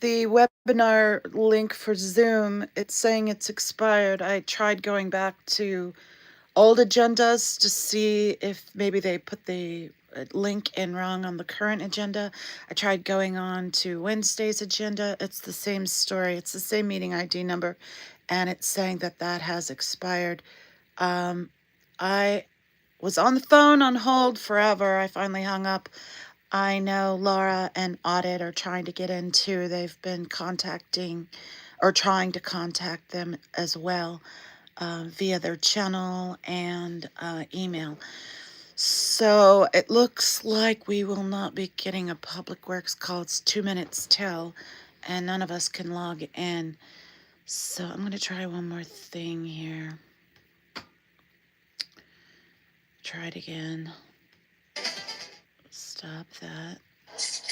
The webinar link for Zoom, it's saying it's expired. I tried going back to old agendas to see if maybe they put the link in wrong on the current agenda. I tried going on to Wednesday's agenda. It's the same story. It's the same meeting ID number, and it's saying that that has expired. I was on the phone on hold forever. I finally hung up. I know Laura and Audit are trying to get in too. They've been contacting or trying to contact them as well via their channel and email. So it looks like we will not be getting a Public Works call. It's 2 minutes till, and none of us can log in. So I'm going to try one more thing here. Try it again. Stop that.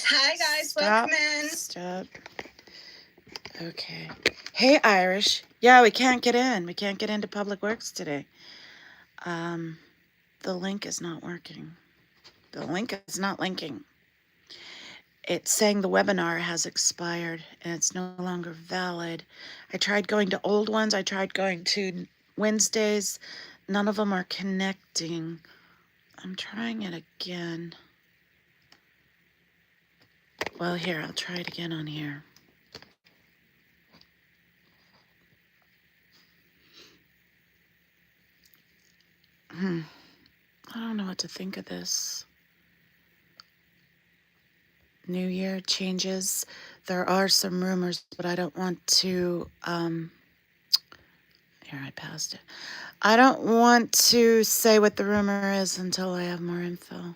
Hi guys, welcome in. Stop. Okay. Hey Irish. Yeah, we can't get in. We can't get into Public Works today. The link is not working. The link is not linking. It's saying the webinar has expired and it's no longer valid. I tried going to old ones. I tried going to Wednesdays. None of them are connecting. I'm trying it again. Well, here, I'll try it again on here. I don't know what to think of this. New Year changes. There are some rumors, but I don't want to, here, I passed it. I don't want to say what the rumor is until I have more info.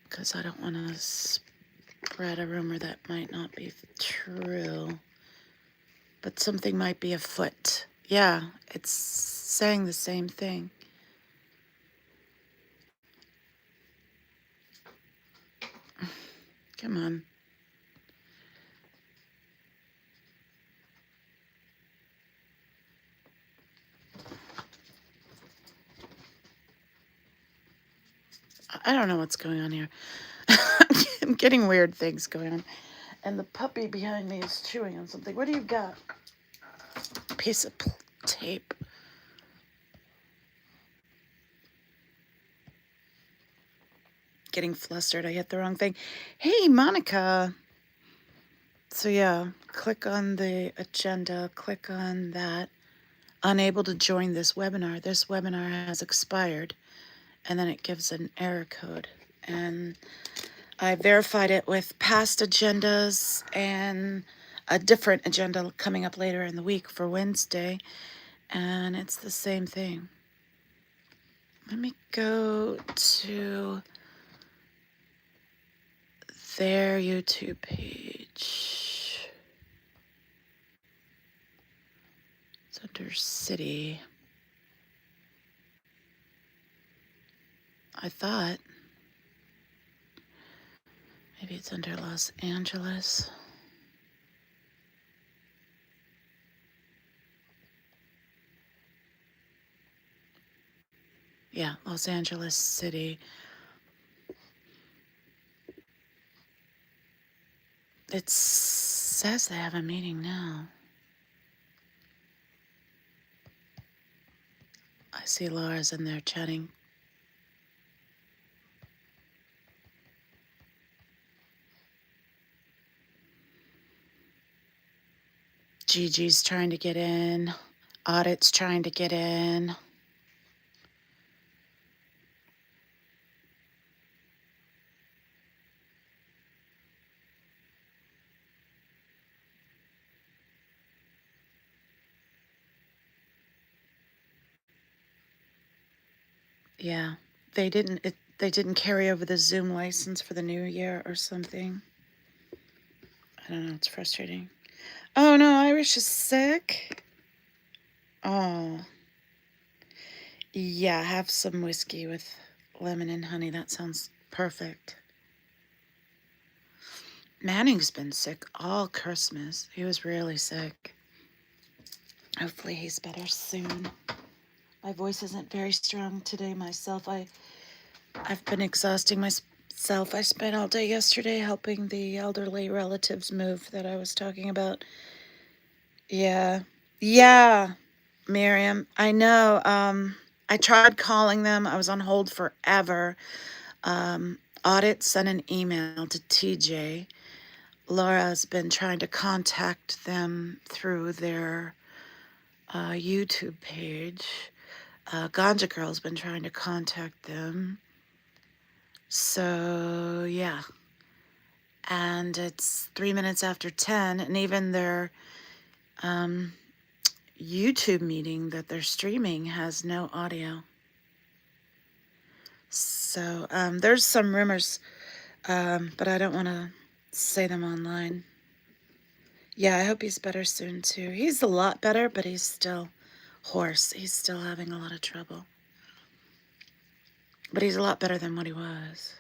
Because I don't want to spread a rumor that might not be true. But something might be afoot. Yeah, it's saying the same thing. Come on. I don't know what's going on here. I'm getting weird things going on. And the puppy behind me is chewing on something. What do you got? A piece of tape. Getting flustered. I hit the wrong thing. Hey, Monica. So yeah, click on the agenda. Click on that. Unable to join this webinar. This webinar has expired. And then it gives an error code. And I verified it with past agendas and a different agenda coming up later in the week for Wednesday. And it's the same thing. Let me go to their YouTube page. It's under city. I thought maybe it's under Los Angeles. Yeah, Los Angeles City. It says they have a meeting now. I see Laura's in there chatting. Gigi's trying to get in. Audit's trying to get in. Yeah, they didn't carry over the Zoom license for the new year or something. I don't know, it's frustrating. Oh no, Irish is sick. Oh. Yeah, have some whiskey with lemon and honey. That sounds perfect. Manning's been sick all Christmas. He was really sick. Hopefully he's better soon. My voice isn't very strong today myself. I've been exhausting self. I spent all day yesterday helping the elderly relatives move that I was talking about. Yeah. Yeah, Miriam. I know. I tried calling them. I was on hold forever. Audit sent an email to TJ. Laura's been trying to contact them through their YouTube page. Ganja Girl's been trying to contact them. So, yeah. And it's 3 minutes after 10, and even their YouTube meeting that they're streaming has no audio. So, there's some rumors, but I don't want to say them online. Yeah, I hope he's better soon, too. He's a lot better, but he's still hoarse. He's still having a lot of trouble. But he's a lot better than what he was.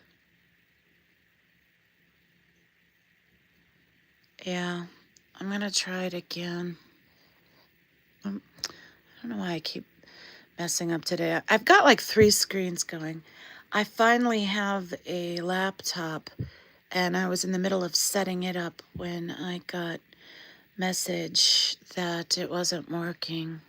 Yeah, I'm gonna try it again. I don't know why I keep messing up today. I've got like 3 screens going. I finally have a laptop, and I was in the middle of setting it up when I got message that it wasn't working.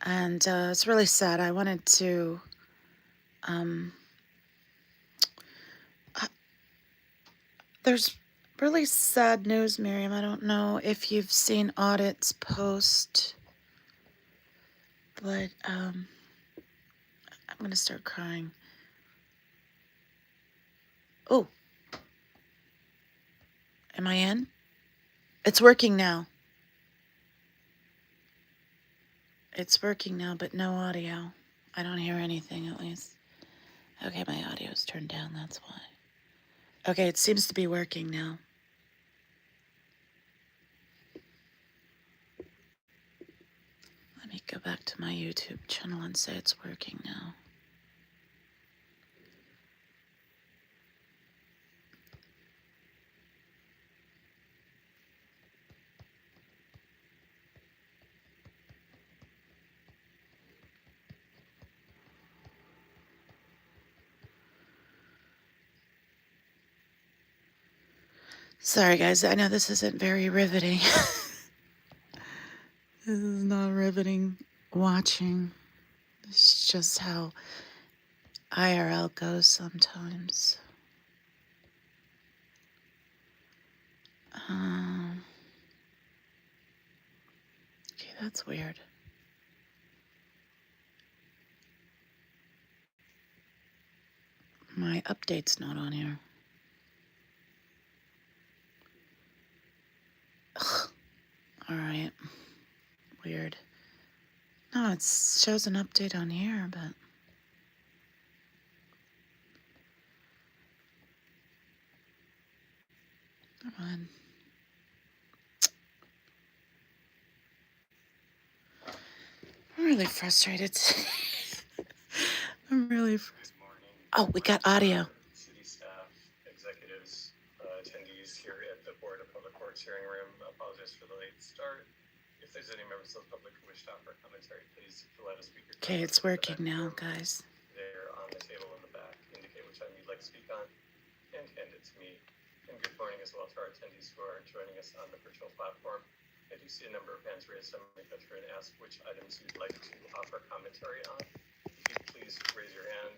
And it's really sad. I wanted to there's really sad news, Miriam. I don't know if you've seen Audit's post, but I'm going to start crying. Oh, am I in? It's working now. It's working now, but no audio. I don't hear anything, at least. Okay, my audio's turned down, that's why. Okay, it seems to be working now. Let me go back to my YouTube channel and say it's working now. Sorry, guys, I know this isn't very riveting. This is not riveting watching. It's just how IRL goes sometimes. Okay, that's weird. My update's not on here. Ugh. All right. Weird. No, it shows an update on here, but... Come on. I'm really frustrated. I'm really frustrated. Oh, we got audio. City staff, executives, attendees here at the Board of Public Works hearing room. Apologize for the late start. If there's any members of the public who wish to offer commentary, please let us speak. Okay, it's working now, guys. There on the table in the back, indicate which item you'd like to speak on, and hand it to me. And good morning as well to our attendees who are joining us on the virtual platform. I do see a number of hands raised. I'm going to go through and ask which items you'd like to offer commentary on. If you please raise your hand,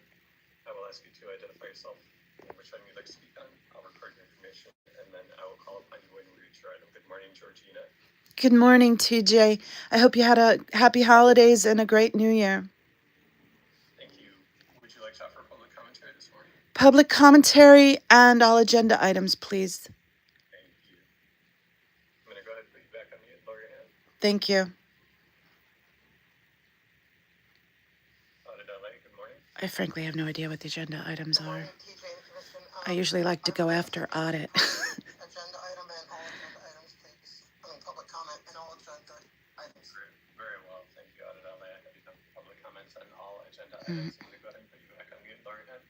I will ask you to identify yourself and which item you'd like to speak on. I'll record your information, and then I will call upon you when we reach your item. Good morning, Georgina. Good morning, TJ. I hope you had a happy holidays and a great new year. Thank you. Would you like to offer public commentary this morning? Public commentary and all agenda items, please. Thank you. I'm going to go ahead and put you back on mute. Lower your hand. Thank you. Audit LA, good morning. I frankly have no idea what the agenda items are. I usually like to go after audit. Agenda item and all agenda items, please. Public comment and all agenda items. Very well. Thank you, Audit LA. I have enough public comments on all agenda items. I'm going to go ahead and put you back on mute. Lower your hand.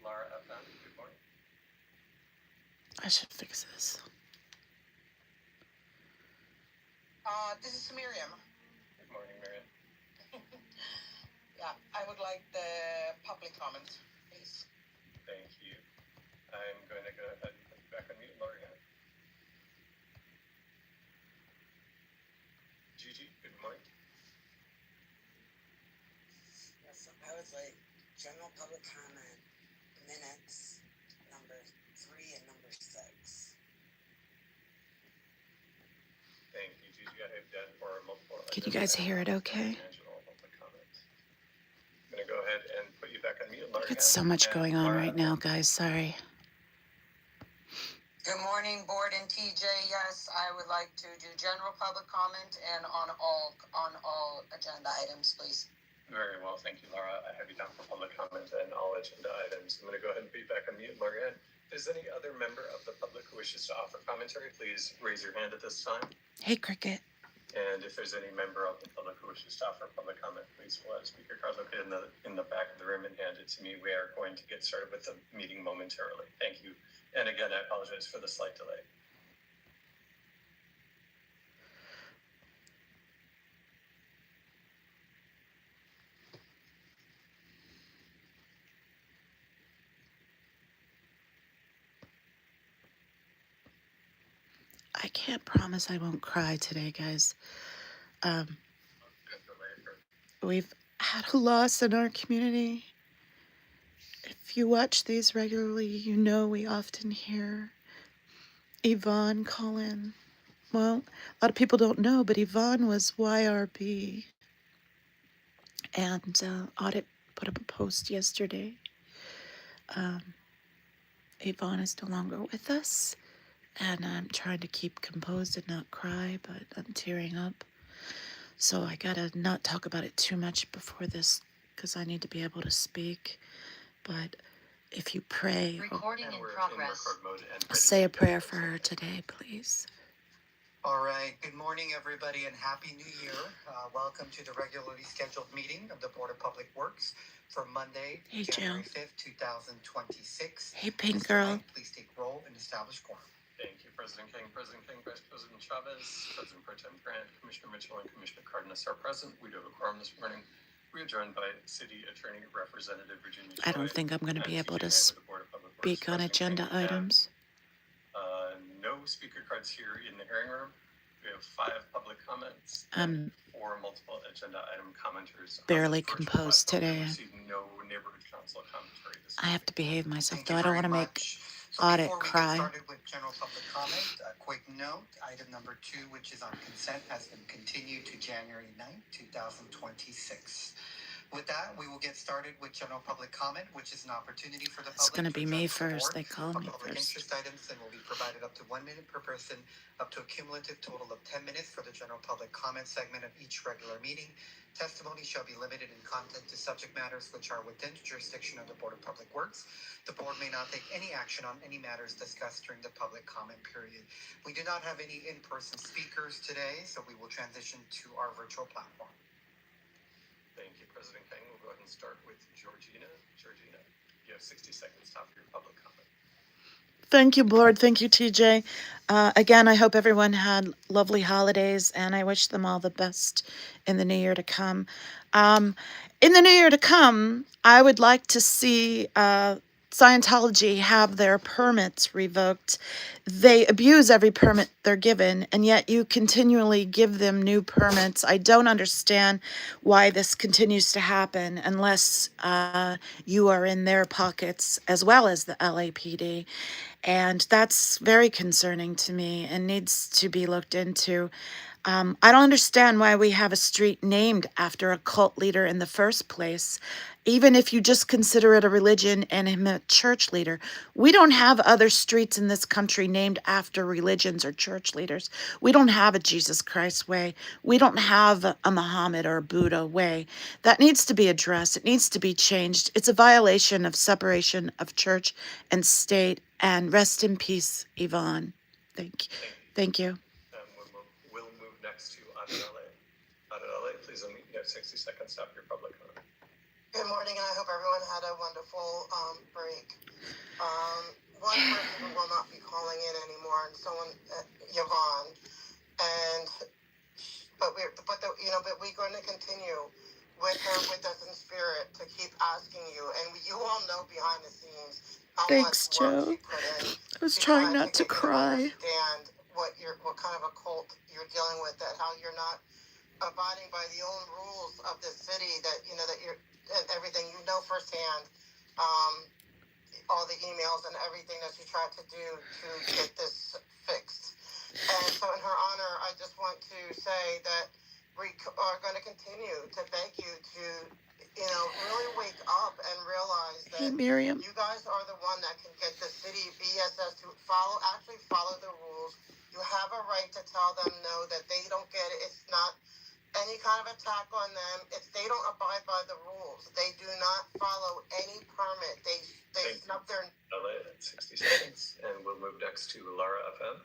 Laura FM, good morning. I should fix this. This is Miriam. Good morning, Marion. Yeah, I would like the public comment, please. Thank you. I'm going to go ahead and put you back on mute, Lorianne. Gigi, good morning. Yes, so I would like general public comment, minutes, number 3 and number 6. Thank you, Gigi. I have done for multiple. Can you guys hear it okay? I'm going to go ahead and put you back on mute, Lorianne. Got so much going on right now, guys. Sorry. Good morning, board and TJ. Yes, I would like to do general public comment and on all agenda items, please. Very well, thank you, Laura. I have you down for public comment and all agenda items. I'm going to go ahead and be back on mute, Lorianne. If there's any other member of the public who wishes to offer commentary, please raise your hand at this time. Hey, Cricket. And if there's any member of the public who wishes to offer public comment, please fill out a speaker card located in the back of the room and hand it to me. We are going to get started with the meeting momentarily. Thank you. And again, I apologize for the slight delay. I can't promise I won't cry today, guys. We've had a loss in our community. If you watch these regularly, you know we often hear Yvonne call in. Well, a lot of people don't know, but Yvonne was YRB. And Audit put up a post yesterday. Yvonne is no longer with us. And I'm trying to keep composed and not cry, but I'm tearing up. So I gotta not talk about it too much before this, because I need to be able to speak. But if you pray, Recording in progress. say a prayer for her today, please. All right. Good morning, everybody, and Happy New Year. Welcome to the regularly scheduled meeting of the Board of Public Works for Monday, Hey, January Jill. 5th, 2026. Hey, Pink Mr. Girl. Knight, please take roll and establish quorum. Thank you, President King, Vice President Chavez, President Pro Tem Grant, Commissioner Mitchell, and Commissioner Cardenas are present. We do have a quorum this morning. We are joined by City Attorney Representative Virginia Joy. I don't think I'm going to be and able to TJ Knight with the Board of Public Works. speak on President agenda King, we have, items. no speaker cards here in the hearing room. We have 5 public comments. I'm 4 multiple agenda item commenters. barely composed today. No neighborhood council commentary this I have to behave myself, Thank though. you I don't very want to make much. So Audit before we cry. get started with general public comment, a quick note, item number 2, which is on consent, has been continued to January 9th, 2026. With that, we will get started with general public comment, which is an opportunity for the public. It's going to be me address the first. board They call on me public first. interest items and will be provided up to 1 minute per person, up to a cumulative total of 10 minutes for the general public comment segment of each regular meeting. Testimony shall be limited in content to subject matters which are within the jurisdiction of the Board of Public Works. The board may not take any action on any matters discussed during the public comment period. We do not have any in-person speakers today, so we will transition to our virtual platform. Thank you, President King. We'll go ahead and start with Georgina. Georgina, you have 60 seconds to offer your public comment. Thank you, Board. Thank you, TJ. Again, I hope everyone had lovely holidays, and I wish them all the best in the new year to come. In the new year to come, I would like to see Scientology have their permits revoked. They abuse every permit they're given, and yet you continually give them new permits. I don't understand why this continues to happen unless you are in their pockets as well as the LAPD. And that's very concerning to me and needs to be looked into. I don't understand why we have a street named after a cult leader in the first place, even if you just consider it a religion and him a church leader. We don't have other streets in this country named after religions or church leaders. We don't have a Jesus Christ way. We don't have a Muhammad or a Buddha way. That needs to be addressed. It needs to be changed. It's a violation of separation of church and state. And rest in peace, Yvonne. Thank you. We'll move next to Audit LA. Audit LA, please unmute. You have 60 seconds to offer your public comment. Good morning, and I hope everyone had a wonderful break. One person who will not be calling in anymore, and someone, Yvonne, but we're going to continue with us in spirit to keep asking you. And you all know behind the scenes how Thanks, much work Joe. she put in I was to trying try to not to get you to cry. understand what kind of a cult you're dealing with, that how you're not abiding by the own rules of the city, that you know that you're and everything you know firsthand, all the emails and everything that she tried to do to get this fixed. And so in her honor, I just want to say that we are going to continue to beg you to, you know, really wake up and realize that Hey, Miriam. you guys are the one that can get the city BSS to actually follow the rules. You have a right to tell them no, that they don't get it. It's not any kind of attack on them. If they don't abide by the rules, they do not follow any permit. They snub their. LA at 60 seconds, and we'll move next to Lara FM.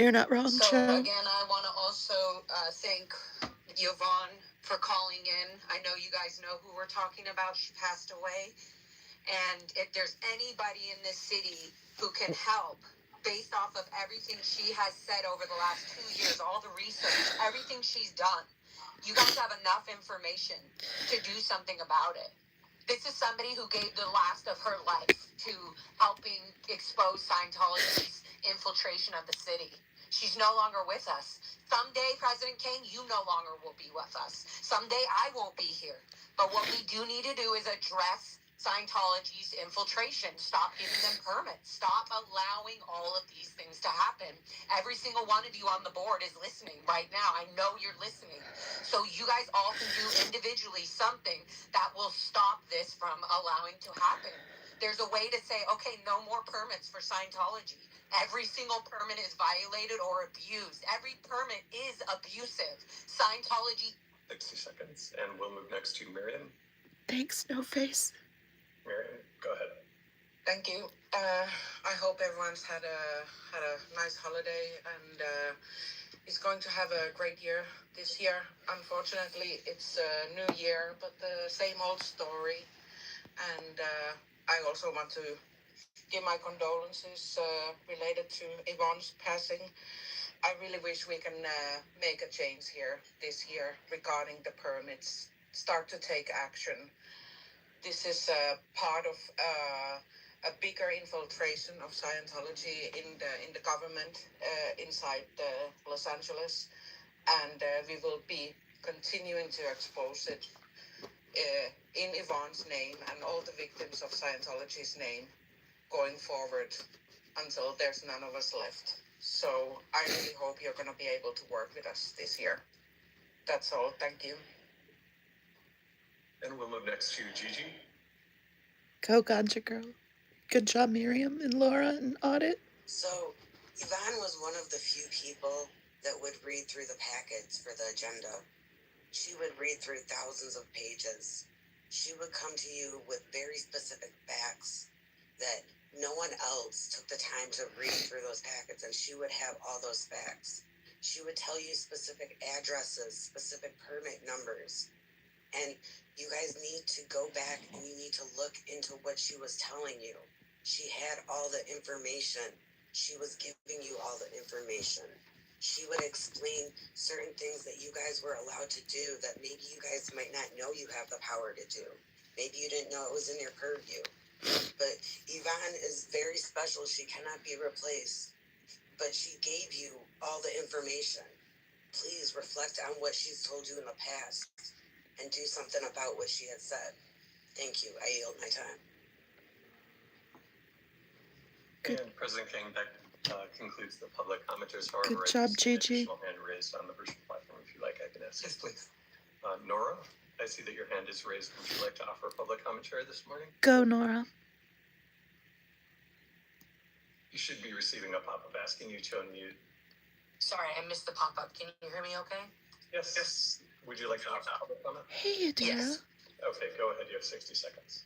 You're not wrong, So Joe. again, I want to also thank Yvonne for calling in. I know you guys know who we're talking about. She passed away. And if there's anybody in this city who can help, based off of everything she has said over the last 2 years, all the research, everything she's done, you guys have enough information to do something about it. This is somebody who gave the last of her life to helping expose Scientology's infiltration of the city. She's no longer with us. Someday, President King, you no longer will be with us. Someday, I won't be here. But what we do need to do is address Scientology's infiltration. Stop giving them permits. Stop allowing all of these things to happen. Every single one of you on the board is listening right now. I know you're listening. So you guys all can do individually something that will stop this from allowing to happen. There's a way to say, okay, no more permits for Scientology. Every single permit is violated or abused. Every permit is abusive. Scientology. 60 seconds, and we'll move next to Miriam. Thanks, No Face. Miriam, go ahead. Thank you. I hope everyone's had a nice holiday and is going to have a great year this year. Unfortunately, it's a new year, but the same old story. And I also want to give my condolences related to Yvonne's passing. I really wish we can make a change here this year regarding the permits. Start to take action. This is part of a bigger infiltration of Scientology in the government inside Los Angeles, and we will be continuing to expose it in Yvonne's name and all the victims of Scientology's name going forward until there's none of us left. So I really hope you're going to be able to work with us this year. That's all. Thank you. And we'll move next to Gigi. Go, Ganja Girl. Good job, Miriam and Laura and Audit. So Yvonne was one of the few people that would read through the packets for the agenda. She would read through thousands of pages. She would come to you with very specific facts that no one else took the time to read through those packets, and she would have all those facts. She would tell you specific addresses, specific permit numbers. And you guys need to go back and you need to look into what she was telling you. She had all the information. She was giving you all the information. She would explain certain things that you guys were allowed to do that maybe you guys might not know you have the power to do. Maybe you didn't know it was in your purview. But Yvonne is very special. She cannot be replaced. But she gave you all the information. Please reflect on what she's told you in the past and do something about what she has said. Thank you. I yield my time. Good. And President King, that concludes the public commenters. However, Good job, I see an Gigi. additional hand raised on the virtual platform. If you like, I can ask. Yes, please. Nora, I see that your hand is raised. Would you like to offer public commentary this morning? Go, Nora. You should be receiving a pop-up asking you to unmute. Sorry, I missed the pop-up. Can you hear me okay? Yes. Yes. Would you like to offer public comment? Hey, Adira. Yes. Okay, go ahead. You have 60 seconds.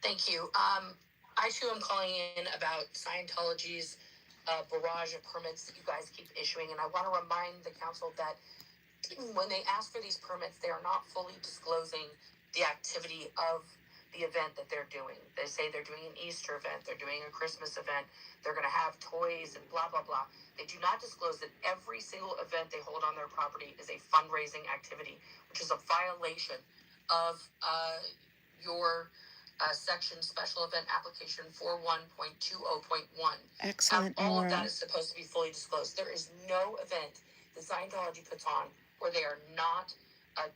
Thank you. I too am calling in about Scientology's barrage of permits that you guys keep issuing, and I want to remind the council that when they ask for these permits, they are not fully disclosing the activity of the event that they're doing. They say they're doing an Easter event, they're doing a Christmas event, they're going to have toys and blah, blah, blah. They do not disclose that every single event they hold on their property is a fundraising activity, which is a violation of your section special event application 41.20.1. Excellent, All of that Nora. is supposed to be fully disclosed. There is no event that Scientology puts on where they are not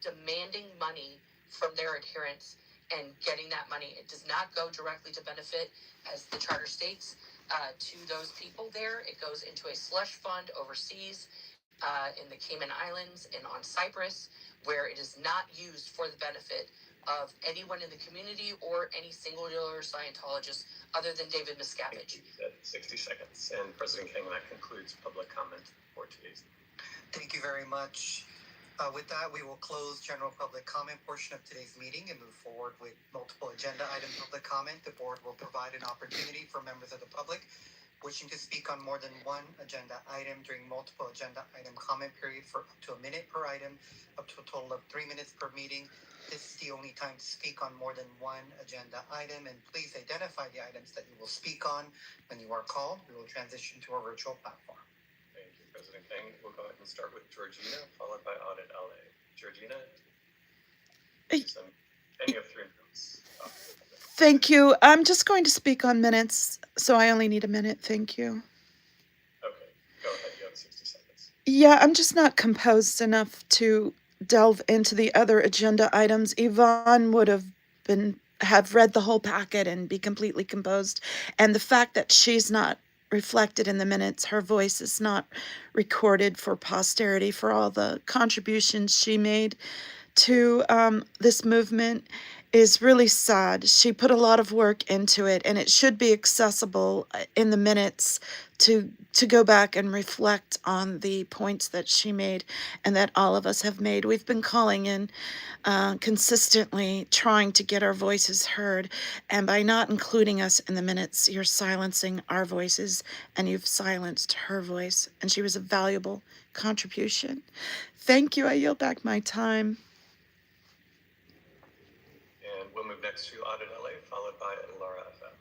demanding money from their adherents and getting that money. It does not go directly to benefit, as the charter states, to those people there. It goes into a slush fund overseas in the Cayman Islands and on Cyprus, where it is not used for the benefit of anyone in the community or any singular Scientologist other than David Miscavige. 60 seconds. And President King, that concludes public comment for today's meeting. Thank you very much. With that, we will close general public comment portion of today's meeting and move forward with multiple agenda item public comment. The board will provide an opportunity for members of the public wishing to speak on more than one agenda item during multiple agenda item comment period for up to a minute per item, up to a total of 3 minutes per meeting. This is the only time to speak on more than one agenda item, and please identify the items that you will speak on when you are called. We will transition to our virtual platform. Thank you, President King. We'll go ahead and start with Georgina, followed by Audit LA. Georgina, any of 3 minutes. Thank you. I'm just going to speak on minutes, so I only need a minute. Thank you. Okay, go ahead. You have 60 seconds. Yeah, I'm just not composed enough to delve into the other agenda items. Yvonne would have read the whole packet and be completely composed. And the fact that she's not reflected in the minutes, her voice is not recorded for posterity for all the contributions she made to this movement is really sad. She put a lot of work into it, and it should be accessible in the minutes to go back and reflect on the points that she made and that all of us have made. We've been calling in consistently, trying to get our voices heard, and by not including us in the minutes, you're silencing our voices, and you've silenced her voice, and she was a valuable contribution. Thank you. I yield back my time. And we'll move next to Audit LA, followed by Laura FM.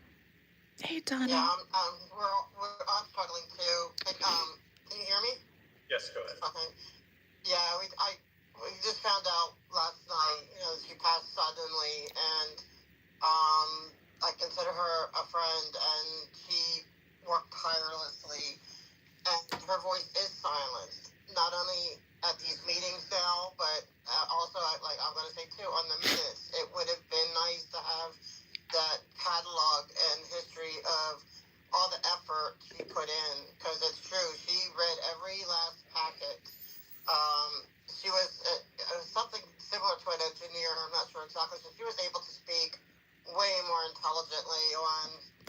Hey, Donna. Yeah, I'm struggling too. Can you hear me? Yes, go ahead. Okay. Yeah, we just found out last night, she passed suddenly, and I consider her a friend, and she worked tirelessly, and her voice is silenced, not only at these meetings now, but also, I'm going to say too, on the minutes. It would have been nice to have that catalog and history of all the effort she put in, because it's true, she read every last packet. She was something similar to an engineer, I'm not sure exactly, so she was able to speak way more intelligently on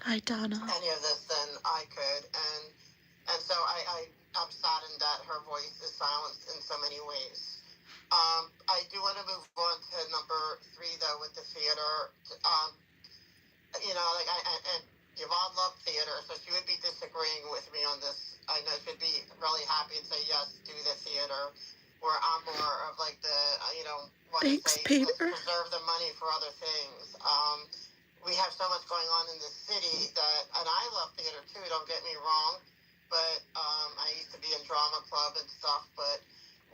Hi, Donna. any of this than I could, and so I'm saddened that her voice is silenced in so many ways. I do want to move on to number 3 though with the theater. And Yvonne loved theater, so she would be disagreeing with me on this. I know she'd be really happy and say yes, do the theater. Where I'm more of like the want to Thanks, say Peter. let's preserve the money for other things. We have so much going on in the city that, and I love theater too. Don't get me wrong, but I used to be in drama club and stuff. But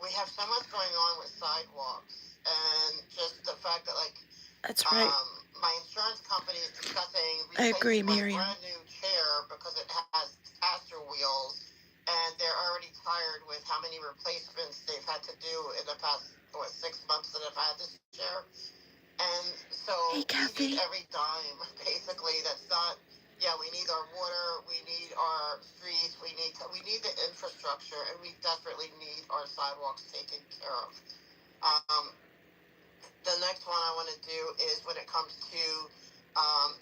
we have so much going on with sidewalks, and just the fact that That's right. my insurance company is discussing I agree, replacing my Miriam. brand new chair because it has caster wheels, and they're already tired with how many replacements they've had to do in the past 6 months that I've had this chair. And so Hey, we Kathy. need every dime, basically. That's not. Yeah, we need our water, we need our streets, we need the infrastructure, and we desperately need our sidewalks taken care of. The next one I want to do is when it comes to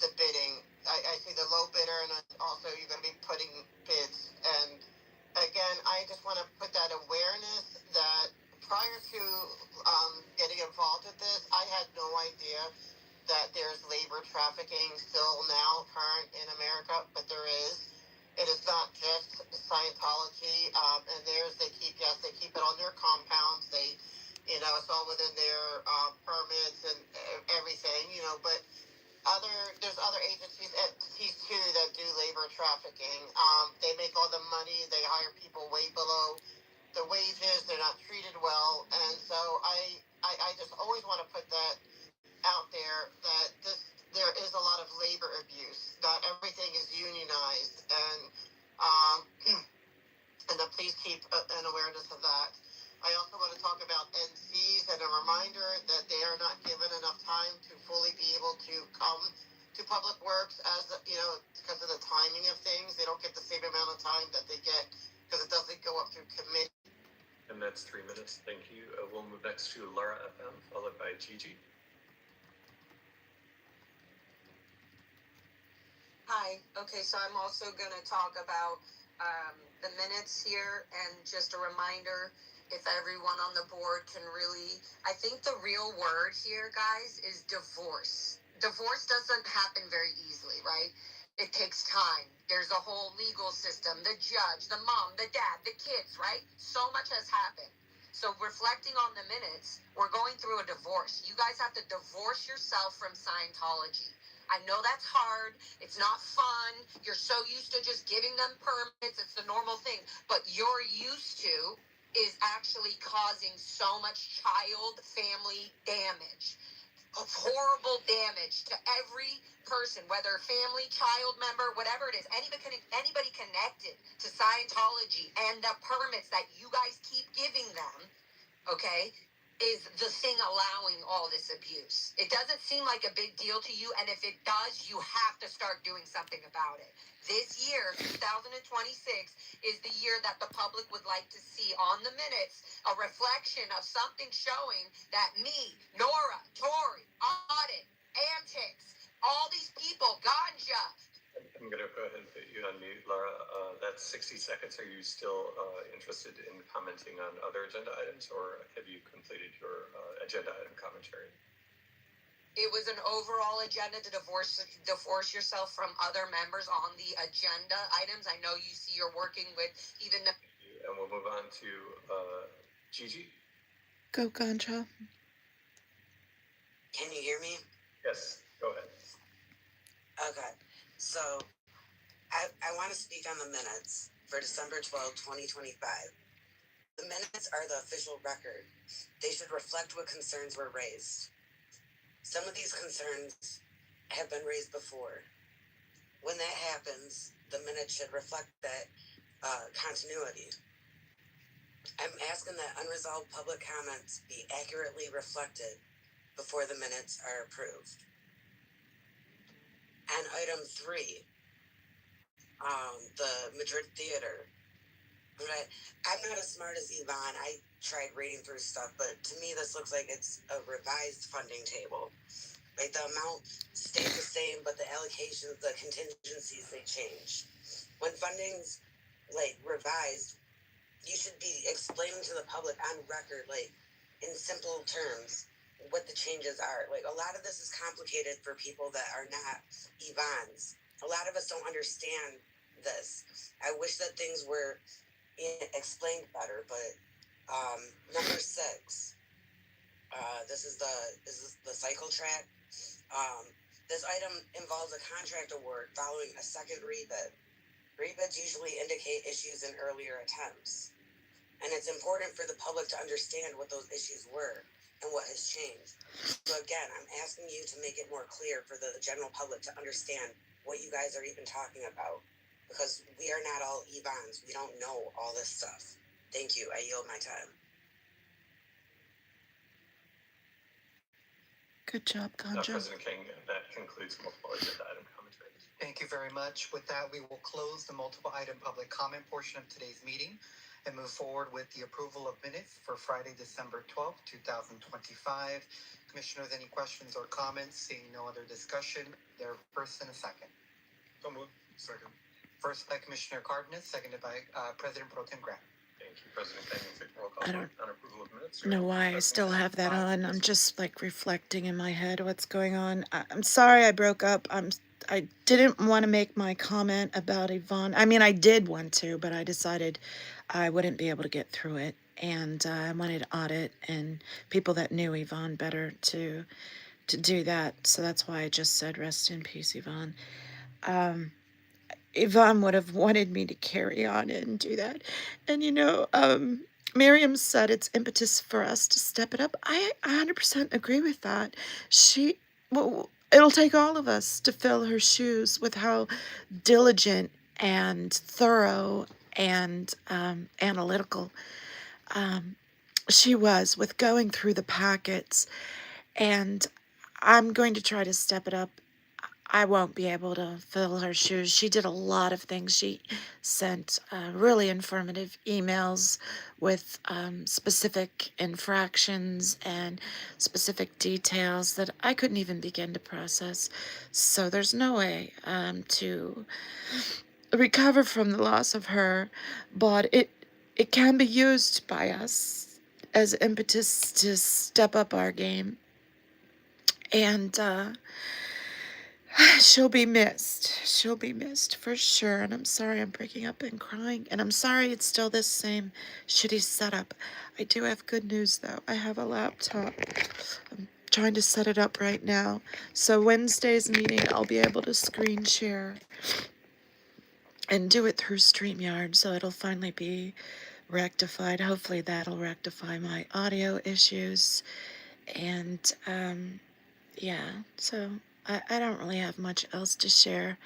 the bidding. I see the low bidder, and also you're going to be putting bids. And again, I just want to put that awareness that prior to getting involved with this, I had no idea that there's labor trafficking still now current in America, but there is. It is not just Scientology, and they keep it on their compounds. It's all within their permits and everything, but there's other entities too that do labor trafficking. They make all the money. They hire people way below the wages. They're not treated well, and so I just always want to put that out there that there is a lot of labor abuse. Not everything is unionized, and um, and please keep an awareness of that. I also want to talk about NCs and a reminder that they are not given enough time to fully be able to come to Public Works as because of the timing of things. They don't get the same amount of time that they get because it doesn't go up through committee. And that's 3 minutes. Thank you. We'll move next to Laura FM, followed by Gigi. Hi. Okay, so I'm also going to talk about the minutes here, and just a reminder, if everyone on the board can really, I think the real word here, guys, is divorce. Divorce doesn't happen very easily, right? It takes time. There's a whole legal system, the judge, the mom, the dad, the kids, right? So much has happened. So reflecting on the minutes, we're going through a divorce. You guys have to divorce yourself from Scientology. I know that's hard. It's not fun. You're so used to just giving them permits. It's the normal thing. But you're used to is actually causing so much child family damage. Of horrible damage to every person, whether family, child member, whatever it is, anybody connected to Scientology, and the permits that you guys keep giving them, okay, is the thing allowing all this abuse. It doesn't seem like a big deal to you, and if it does, you have to start doing something about it. This year, 2026, is the year that the public would like to see on the minutes a reflection of something showing that me, Nora, Tori, Audit, Antics, all these people, Ganja. I'm going to go ahead and put you on mute, Laura. That's 60 seconds. Are you still interested in commenting on other agenda items, or have you completed your agenda item commentary? It was an overall agenda to divorce yourself from other members on the agenda items. I know you see you're working with even the... And we'll move on to Gigi. Go, Ganja. Can you hear me? Yes, go ahead. Okay. So, I want to speak on the minutes for December 12, 2025. The minutes are the official record. They should reflect what concerns were raised. Some of these concerns have been raised before. When that happens, the minutes should reflect that continuity. I'm asking that unresolved public comments be accurately reflected before the minutes are approved. And item 3, the Madrid Theater. Right. I'm not as smart as Yvonne. I tried reading through stuff, but to me this looks like it's a revised funding table. Like the amount stays the same, but the allocations, the contingencies, they change. When funding's like revised, you should be explaining to the public on record, like in simple terms, what the changes are. Like a lot of this is complicated for people that are not Yvonne's. A lot of us don't understand this. I wish that things were explained better, but number 6, this is the cycle track. This item involves a contract award following a second rebid. Rebids usually indicate issues in earlier attempts, and it's important for the public to understand what those issues were and what has changed. So again, I'm asking you to make it more clear for the general public to understand what you guys are even talking about, because we are not all Yvonne's. We don't know all this stuff. Thank you. I yield my time. Good job, Ganja. President King, that concludes multiple agenda item commentary. Thank you very much. With that, we will close the multiple item public comment portion of today's meeting and move forward with the approval of minutes for Friday, December 12th, 2025. Commissioners, any questions or comments? Seeing no other discussion, there first and a second. So moved. Second. First by Commissioner Cardenas, seconded by President Pro Tem Grant. Thank you, President King. Take roll call I don't on approval of minutes. know why I President still King? have that on. I'm just like reflecting in my head what's going on. I'm sorry I broke up. I didn't want to make my comment about Yvonne. I mean, I did want to, but I decided I wouldn't be able to get through it. And I wanted Audit and people that knew Yvonne better to to do that. So that's why I just said rest in peace, Yvonne. Um, Yvonne would have wanted me to carry on and do that. And Miriam said it's impetus for us to step it up. I 100% agree with that. Well, it'll take all of us to fill her shoes with how diligent and thorough and analytical she was with going through the packets. And I'm going to try to step it up. I won't be able to fill her shoes. She did a lot of things. She sent really informative emails with specific infractions and specific details that I couldn't even begin to process. So there's no way to recover from the loss of her, but it can be used by us as impetus to step up our game. And she'll be missed. She'll be missed for sure. And I'm sorry I'm breaking up and crying. And I'm sorry it's still this same shitty setup. I do have good news though. I have a laptop. I'm trying to set it up right now. So Wednesday's meeting, I'll be able to screen share and do it through StreamYard. So it'll finally be rectified. Hopefully that'll rectify my audio issues. And yeah, so I don't really have much else to share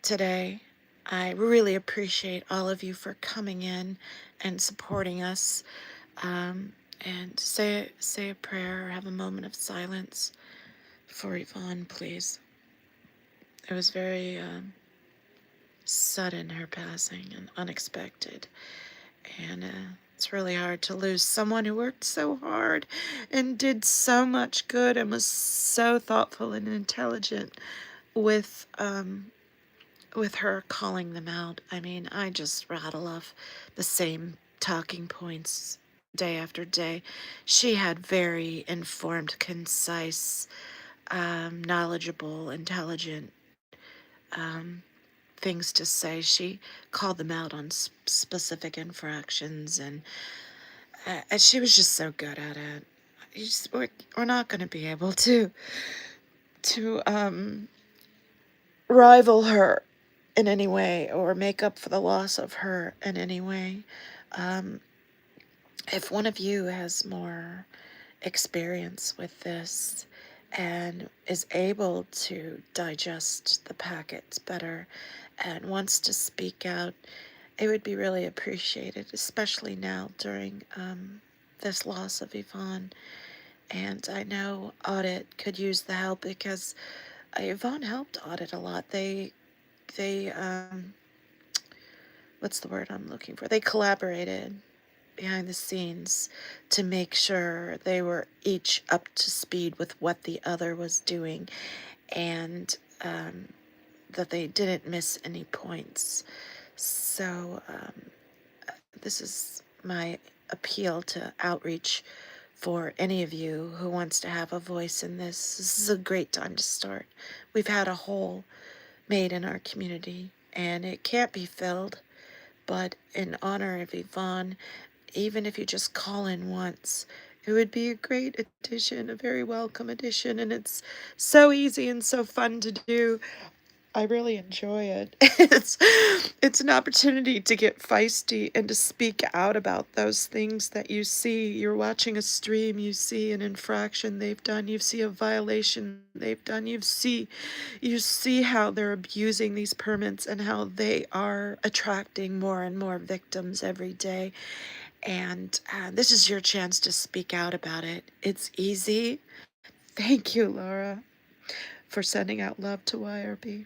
today. I really appreciate all of you for coming in and supporting us. And say a prayer or have a moment of silence for Yvonne, please. It was very sudden, her passing, and unexpected. And it's really hard to lose someone who worked so hard and did so much good and was so thoughtful and intelligent with her calling them out. I mean, I just rattle off the same talking points day after day. She had very informed, concise, knowledgeable, intelligent things to say. She called them out on specific infractions, and she was just so good at it. We're not going to be able to rival her in any way or make up for the loss of her in any way. If one of you has more experience with this and is able to digest the packets better and wants to speak out, it would be really appreciated, especially now during this loss of Yvonne. And I know Audit could use the help because Yvonne helped Audit a lot. They what's the word I'm looking for? They collaborated behind the scenes to make sure they were each up to speed with what the other was doing, and that they didn't miss any points. So this is my appeal to outreach for any of you who wants to have a voice in this. This is a great time to start. We've had a hole made in our community, and it can't be filled. But in honor of Yvonne, even if you just call in once, it would be a great addition, a very welcome addition, and it's so easy and so fun to do. I really enjoy it. It's an opportunity to get feisty and to speak out about those things that you see. You're watching a stream, you see an infraction they've done, you see a violation they've done, you see how they're abusing these permits and how they are attracting more and more victims every day. And this is your chance to speak out about it. It's easy. Thank you, Laura, for sending out love to YRB.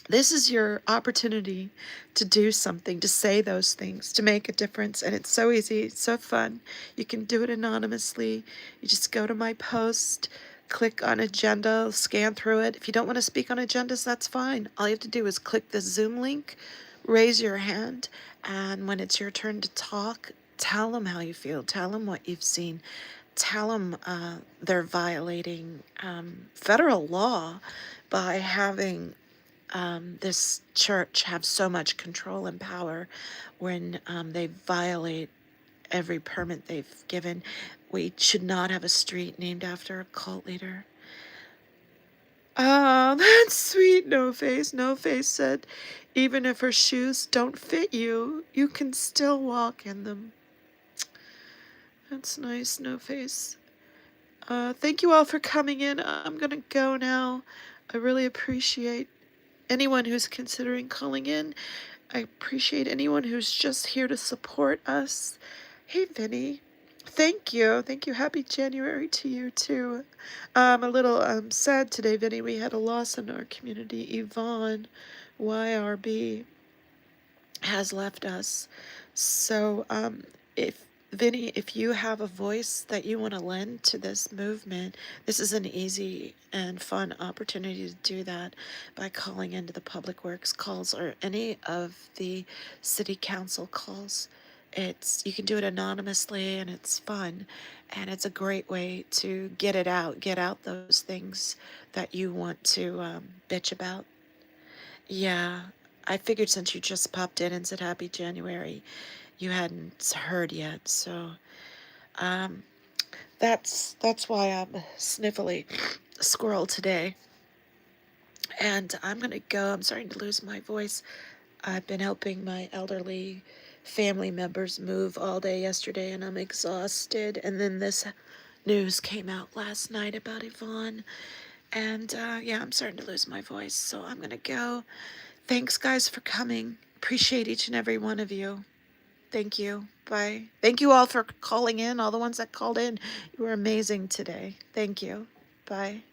This is your opportunity to do something, to say those things, to make a difference. And it's so easy, it's so fun. You can do it anonymously. You just go to my post, click on agenda, scan through it. If you don't want to speak on agendas, that's fine. All you have to do is click the Zoom link, raise your hand, and when it's your turn to talk, tell them how you feel. Tell them what you've seen. Tell them they're violating federal law by having this church have so much control and power when they violate every permit they've given. We should not have a street named after a cult leader. Oh, that's sweet, No Face. No Face said, even if her shoes don't fit you, you can still walk in them. That's nice, No Face. Thank you all for coming in. I'm gonna go now. I really appreciate anyone who's considering calling in. I appreciate anyone who's just here to support us. Hey, Vinny. Thank you. Thank you. Happy January to you, too. I'm a little sad today, Vinny. We had a loss in our community. Yvonne YRB has left us. So, if Vinny, if you have a voice that you want to lend to this movement, this is an easy and fun opportunity to do that by calling into the Public Works calls or any of the city council calls. It's you can do it anonymously and it's fun and it's a great way to get out those things that you want to bitch about. Yeah, I figured since you just popped in and said Happy January, you hadn't heard yet, so um, that's why I'm a sniffly squirrel today. And I'm gonna go. I'm starting to lose my voice. I've been helping my elderly family members move all day yesterday, and I'm exhausted. And then this news came out last night about Yvonne, and yeah, I'm starting to lose my voice. So I'm gonna go. Thanks, guys, for coming. Appreciate each and every one of you. Thank you. Bye. Thank you all for calling in, all the ones that called in. You were amazing today. Thank you. Bye.